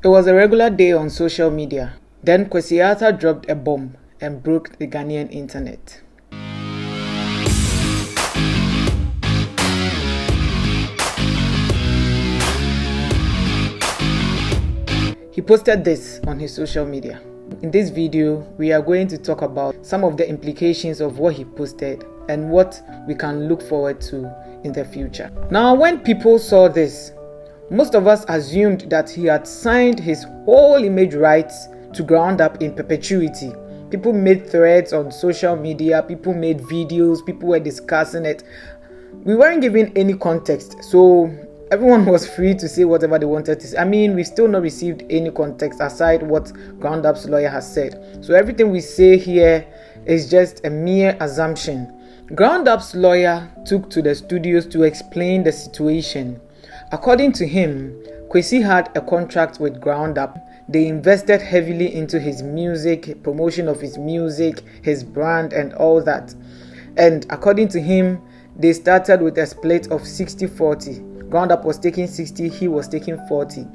It was a regular day on social media. Then Kwesi dropped a bomb and broke the Ghanaian internet. He posted this on his social media. In this video, we are going to talk about some of the implications of what he posted and what we can look forward to in the future. Now, when people saw this, most of us assumed that he had signed his whole image rights to Ground Up in perpetuity. People made threads on social media, people made videos, people were discussing it. We weren't given any context, so everyone was free to say whatever they wanted to say. I mean, we've still not received any context aside what Ground Up's lawyer has said. So everything we say here is just a mere assumption. Ground Up's lawyer took to the studios to explain the situation. According to him, Kwesi had a contract with Ground Up. They invested heavily into his music, promotion of his music, his brand and all that. And according to him, they started with a split of 60-40. Ground Up was taking 60, he was taking 40.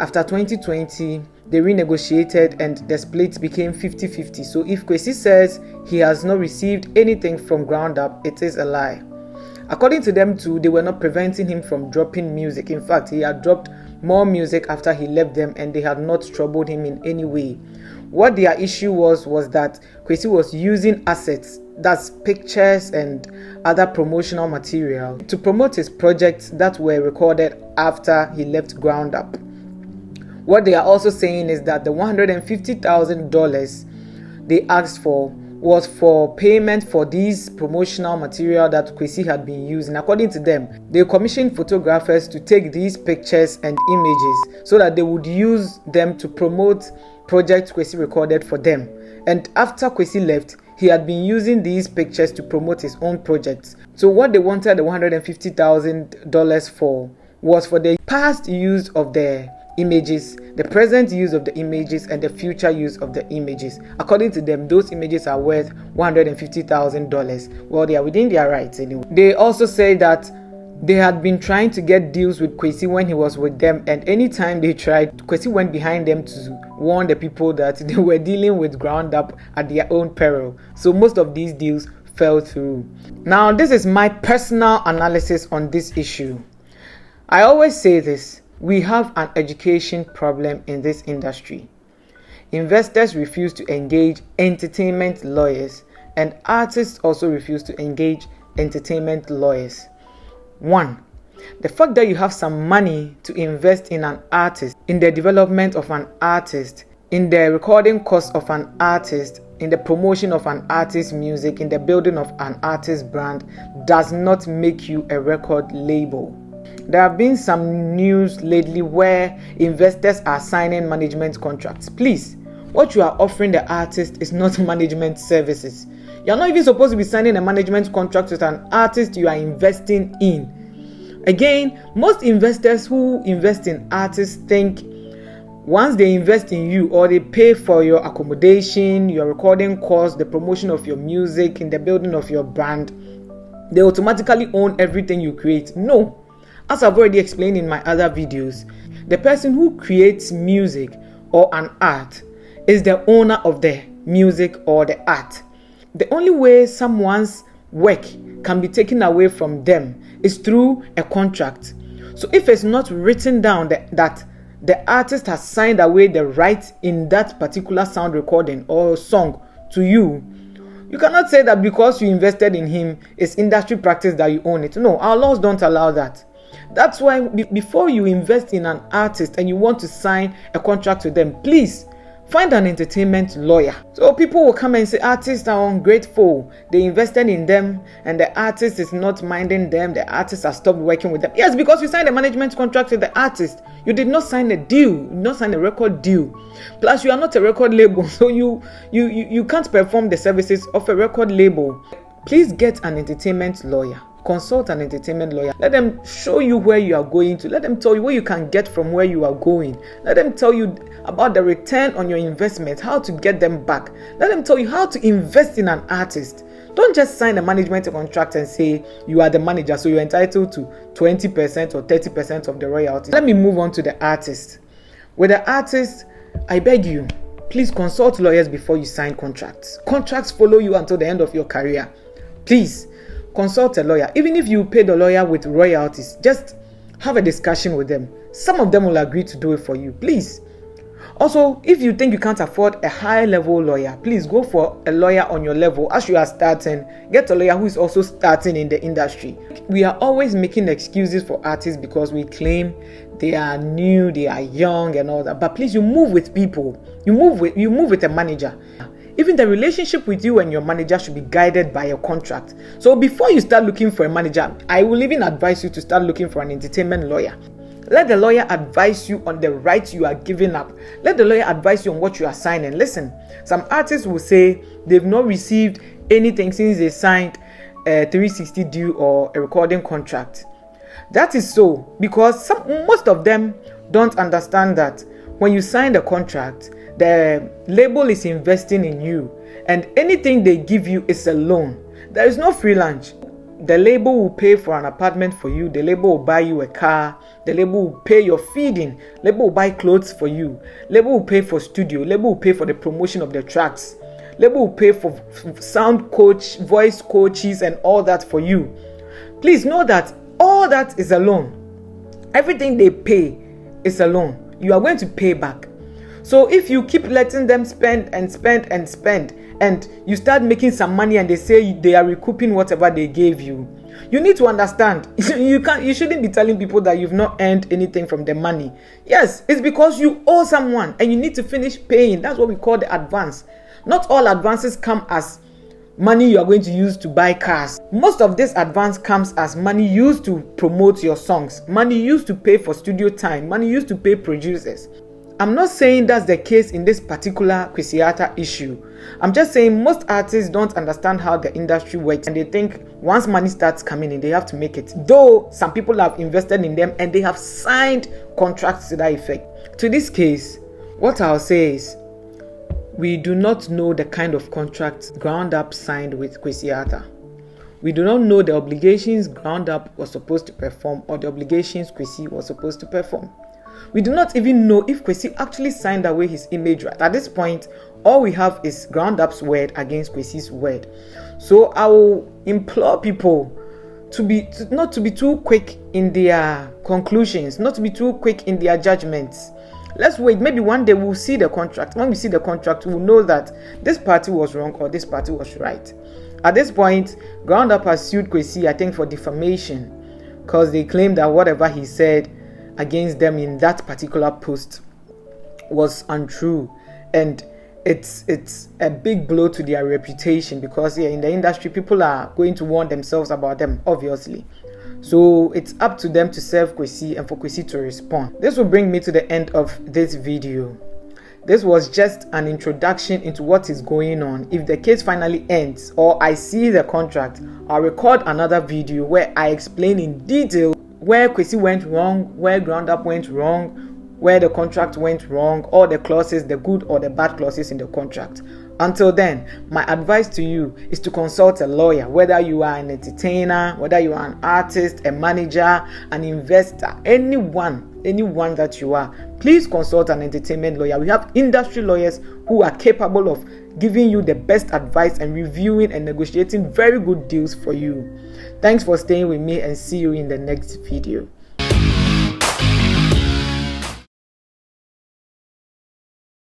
After 2020, they renegotiated and the split became 50-50. So if Kwesi says he has not received anything from Ground Up, it is a lie. According to them too, they were not preventing him from dropping music. In fact, he had dropped more music after he left them and they had not troubled him in any way. What their issue was that Kwesi was using assets, that's pictures and other promotional material, to promote his projects that were recorded after he left Ground Up. What they are also saying is that the $150,000 they asked for was for payment for these promotional material that Kwesi had been using. According to them, they commissioned photographers to take these pictures and images so that they would use them to promote projects Kwesi recorded for them. And after Kwesi left, he had been using these pictures to promote his own projects. So what they wanted the $150,000 for was for the past use of the images, the present use of the images, and the future use of the images. According to them, those images are worth $150,000. Well, they are within their rights anyway. They also say that they had been trying to get deals with Kwesi when he was with them, and anytime they tried, Kwesi went behind them to warn the people that they were dealing with Ground Up at their own peril. So most of these deals fell through. Now, this is my personal analysis on this issue. I always say this: we have an education problem in this industry. Investors refuse to engage entertainment lawyers, and artists also refuse to engage entertainment lawyers. 1. The fact that you have some money to invest in an artist, in the development of an artist, in the recording cost of an artist, in the promotion of an artist's music, in the building of an artist's brand, does not make you a record label. There have been some news lately where investors are signing management contracts. Please, what you are offering the artist is not management services. You are not even supposed to be signing a management contract with an artist you are investing in. Again, most investors who invest in artists think once they invest in you or they pay for your accommodation, your recording costs, the promotion of your music, in the building of your brand, they automatically own everything you create. No. As I've already explained in my other videos, the person who creates music or an art is the owner of the music or the art. The only way someone's work can be taken away from them is through a contract. So if it's not written down that the artist has signed away the rights in that particular sound recording or song to you, you cannot say that because you invested in him, it's industry practice that you own it. No, our laws don't allow that. That's why before you invest in an artist and you want to sign a contract with them, please find an entertainment lawyer. So people will come and say artists are ungrateful. They invested in them and the artist is not minding them. The artist has stopped working with them. Yes, because you signed a management contract with the artist. You did not sign a deal. You did not sign a record deal. Plus, you are not a record label, so you can't perform the services of a record label. Please get an entertainment lawyer. Consult an entertainment lawyer. Let them show you where you are going to. Let them tell you what you can get from where you are going. Let them tell you about the return on your investment, how to get them back. Let them tell you how to invest in an artist. Don't just sign a management contract and say you are the manager, so you're entitled to 20% or 30% of the royalties. Let me move on to the artist. With the artists, I beg you, please consult lawyers before you sign contracts. Contracts follow you until the end of your career. Please consult a lawyer. Even if you pay the lawyer with royalties, just have a discussion with them. Some of them will agree to do it for you. Please. Also, if you think you can't afford a high-level lawyer, please go for a lawyer on your level. As you are starting, get a lawyer who is also starting in the industry. We are always making excuses for artists because we claim they are new, they are young and all that. But please, you move with people. You move with a manager. Even the relationship with you and your manager should be guided by a contract. So before you start looking for a manager, I will even advise you to start looking for an entertainment lawyer. Let the lawyer advise you on the rights you are giving up. Let the lawyer advise you on what you are signing. Listen, some artists will say they've not received anything since they signed a 360 deal or a recording contract. That is so because most of them don't understand that when you sign the contract, the label is investing in you and anything they give you is a loan. There is no free lunch. The label will pay for an apartment for you. The label will buy you a car. The label will pay your feeding. Label will buy clothes for you. Label will pay for studio. Label will pay for the promotion of the tracks. Label will pay for sound coach, voice coaches and all that for you. Please know that all that is a loan. Everything they pay is a loan. You are going to pay back. So if you keep letting them spend and you start making some money and they say they are recouping whatever they gave you, you need to understand you shouldn't be telling people that you've not earned anything from the money. Yes, it's because you owe someone and you need to finish paying. That's what we call the advance. Not all advances come as money you are going to use to buy cars. Most of this advance comes as money used to promote your songs, money used to pay for studio time, money used to pay producers. I'm not saying that's the case in this particular Kwesi issue. I'm just saying most artists don't understand how the industry works and they think once money starts coming in, they have to make it. Though some people have invested in them and they have signed contracts to that effect. To this case, what I'll say is we do not know the kind of contract Ground Up signed with Kwesi. We do not know the obligations Ground Up was supposed to perform or the obligations Kwesi was supposed to perform. We do not even know if Kwesi actually signed away his image right. At this point, all we have is Ground Up's word against Kwesi's word. So I will implore people not to be too quick in their conclusions, not to be too quick in their judgments. Let's wait. Maybe one day we'll see the contract. When we see the contract, we'll know that this party was wrong or this party was right. At this point, Ground Up has sued Kwesi, I think, for defamation because they claim that whatever he said against them in that particular post was untrue, and it's a big blow to their reputation because in the industry people are going to warn themselves about them, obviously. So it's up to them to serve Kwesi and for Kwesi to respond. This will bring me to the end of this video. This was just an introduction into what is going on. If the case finally ends or I see the contract, I'll record another video where I explain in detail where Kwesi went wrong, where Ground Up went wrong, where the contract went wrong, all the clauses, the good or the bad clauses in the contract. Until then, my advice to you is to consult a lawyer, whether you are an entertainer, whether you are an artist, a manager, an investor, anyone that you are. Please consult an entertainment lawyer. We have industry lawyers who are capable of giving you the best advice and reviewing and negotiating very good deals for you. Thanks for staying with me and see you in the next video.